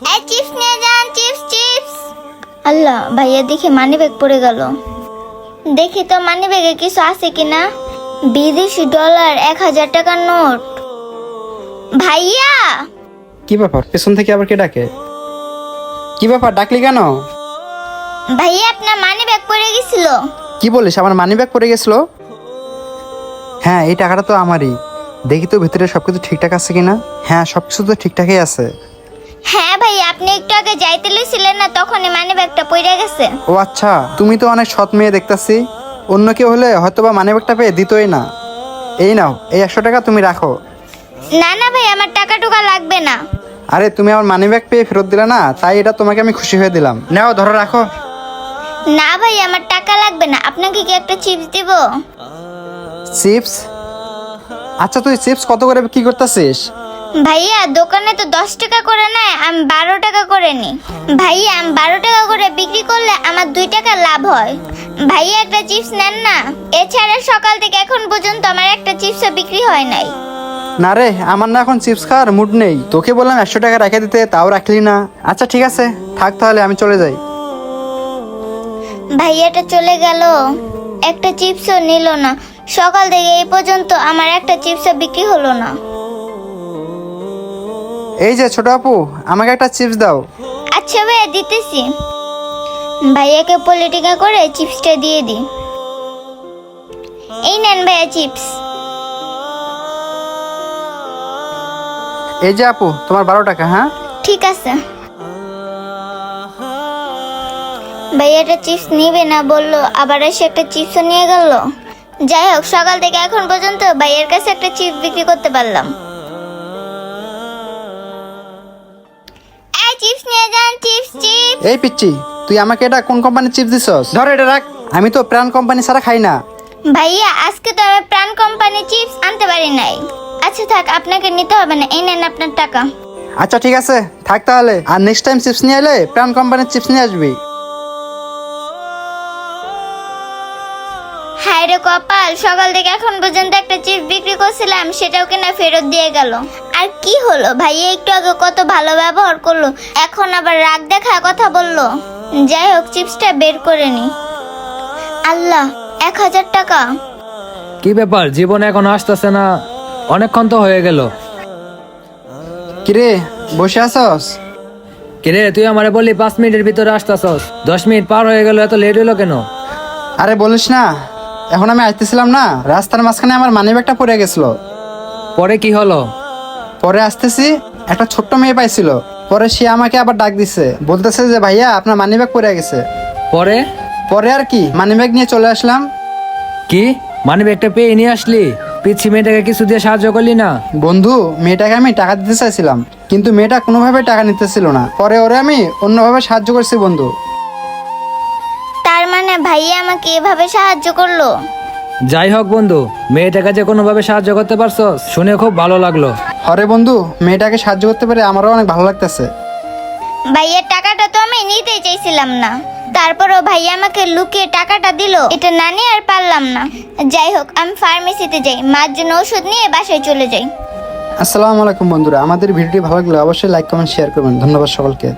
এই চিপস নিয়ে যান, চিপস চিপস। আল্লাহ, ভাইয়া দেখি মানি ব্যাগ পড়ে গেল। দেখি তো মানি ব্যাগে কিছু আছে কিনা। বিদেশি ডলার, 1000 টাকার নোট। ভাইয়া! কি ব্যাপার, পেছন থেকে আবার কে ডাকে? কি ব্যাপার, ডাকলি কেন? ভাইয়া, আপনার মানি ব্যাগ পড়ে গেছিল। কি বলিস, আমার মানি ব্যাগ পড়ে গেছিল? হ্যাঁ, এই টাকাটা তো আমারই। দেখি তো ভিতরে সবকিছু ঠিকঠাক আছে কিনা। হ্যাঁ, সবকিছু তো ঠিকঠাকই আছে। হ্যাঁ ভাইয়া, আপনি একটু আগে যাইতে লইছিলেন না, তখনই মানি ব্যাগটা পড়ে গেছে। ও আচ্ছা, তুমি তো অনেক সৎ মেয়ে দেখতাছি। অন্য কেউ হলে হয়তোবা মানি ব্যাগটা পেয়ে দিতই না। এই নাও, এই 100 টাকা তুমি রাখো। না না ভাই, আমার টাকা টুকা লাগবে না। আরে, তুমি আমার মানি ব্যাগ পেয়ে ফেরত দিলে না, তাই এটা তোমাকে আমি খুশি হয়ে দিলাম। নাও, ধরো, রাখো। না ভাই, আমার টাকা লাগবে না। আপনাকে কি একটা চিপস দিব? চিপস? আচ্ছা, তুই চিপস কত করে কি করতেছিস? ভাইয়া, দোকানে তো 10 টাকা করে নেয়, আমি 12 টাকা করে নিই। ভাইয়া, আমি 12 টাকা করে বিক্রি করলে আমার 2 টাকা লাভ হয়। ভাইয়া, একটা চিপস নেন না। এছাড়া সকাল থেকে এখন পর্যন্ত আমার একটা চিপসও বিক্রি হয় নাই। না রে, আমার না এখন চিপস খাওয়ার মুড নেই। তোকে বললাম 100 টাকা রেখে দিতে, তাও রাখলি না। আচ্ছা ঠিক আছে, থাক তাহলে, আমি চলে যাই। ভাইয়াটা চলে গেল, একটা চিপসও নিল না। সকাল থেকে এই পর্যন্ত আমার একটা চিপসও বিক্রি হলো না। এই যে ছোট আপু, আমাকে একটা চিপস দাও। আচ্ছা ভাইয়া, দিতেছি। ভাইয়াকে পলিটিকা করে চিপসটা দিয়ে দিই। এই নেন ভাইয়া চিপস। এই যে আপু, তোমার 12 টাকা। হ্যাঁ ঠিক আছে। ভাইয়াটা চিপস নিবে না বললো, আবার এসে একটা চিপসও নিয়ে গেল। যাই হোক, সকাল থেকে এখন পর্যন্ত ভাইয়ের কাছে একটা চিপস বিক্রি করতে পারলাম। এই চিপস নিয়ে যান, চিপস চিপস। এই পিচ্চি, তুই আমাকে এটা কোন কোম্পানির চিপস দিছস? ধর এটা রাখ। আমি তো প্রাণ কোম্পানি ছাড়া খাই না। ভাইয়া, আজকে তো আমি প্রাণ কোম্পানি চিপস আনতে পারি নাই। আচ্ছা থাক, আপনাকে নিতে হবে না। এই নেন আপনার টাকা। আচ্ছা ঠিক আছে, থাক তাহলে। আর নেক্সট টাইম চিপস নিয়ে এলে প্রাণ কোম্পানির চিপস নিয়ে আসবি। হায় রে কপাল, সকাল থেকে এখন পর্যন্ত একটা চিপস বিক্রি করছিলাম, সেটাও কিনা ফেরত দিয়ে গেল। আর কি হলো, ভাইয়া একটু আগে কত ভালো ব্যবহার করলো, এখন আবার রাগ দেখা কথা বললো। যাই হোক, চিপসটা বের করে নি। আল্লাহ, 1000 টাকা। কি ব্যাপার, জীবন এখন আসতেছে না? অনেকক্ষণ তো হয়ে গেল। কিরে, বসে আছস? কিরে, তুই আমারে বললি 5 মিনিটের ভিতরে আসতেছস, 10 মিনিট পার হয়ে গেল, এত লেট হলো কেন? আরে বলিস না, এখন আমি আসতেছিলাম না, রাস্তার মাঝখানে আমার মানি ব্যাগটা পড়ে গেছিল। পরে কি হলো? পরে আসতেছি, একটা ছোট্ট মেয়ে পাইছিল। পরে সে আমাকে আবার ডাক দিছে, বলতেছে যে ভাইয়া, আপনার মানি ব্যাগ পড়ে গেছে। পরে? পরে আর কি, মানি ব্যাগ নিয়ে চলে আসলাম। কি মানে ব্যাগটা পেয়ে নিয়ে আসলি? পিচ্ছি মেয়েটাকে কিছু দিয়ে সাহায্য করলি না? বন্ধু, মেয়েটাকে আমি টাকা দিতে চাইছিলাম, কিন্তু মেয়েটা কোনোভাবে টাকা নিতেছিল না। পরে ওরে আমি অন্যভাবে সাহায্য করছি বন্ধু। তার মানে ভাইয়া আমাকে এভাবে সাহায্য করলো? যাই হোক বন্ধু, মেয়েটাকে যে কোনোভাবে সাহায্য করতে পারছস শুনে খুব ভালো লাগলো। হরে বন্ধু, মেয়েটাকে সাহায্য করতে পেরে আমারও অনেক ভালো লাগতেছে। ভাইয়ার টাকাটা তো আমি নিতেই চাইছিলাম না, তারপরও ভাইয়া আমাকে লুকিয়ে টাকাটা দিল, এটা না নিয়ে আর পারলাম না। যাই হোক, আমি ফার্মেসিতে যাই, মার জন্য ওষুধ নিয়ে বাসায় চলে যাই। আসসালামু আলাইকুম বন্ধুরা, আমাদের ভিডিওটি ভালো লাগলে অবশ্যই লাইক কমেন্ট শেয়ার করবেন। ধন্যবাদ সকলকে।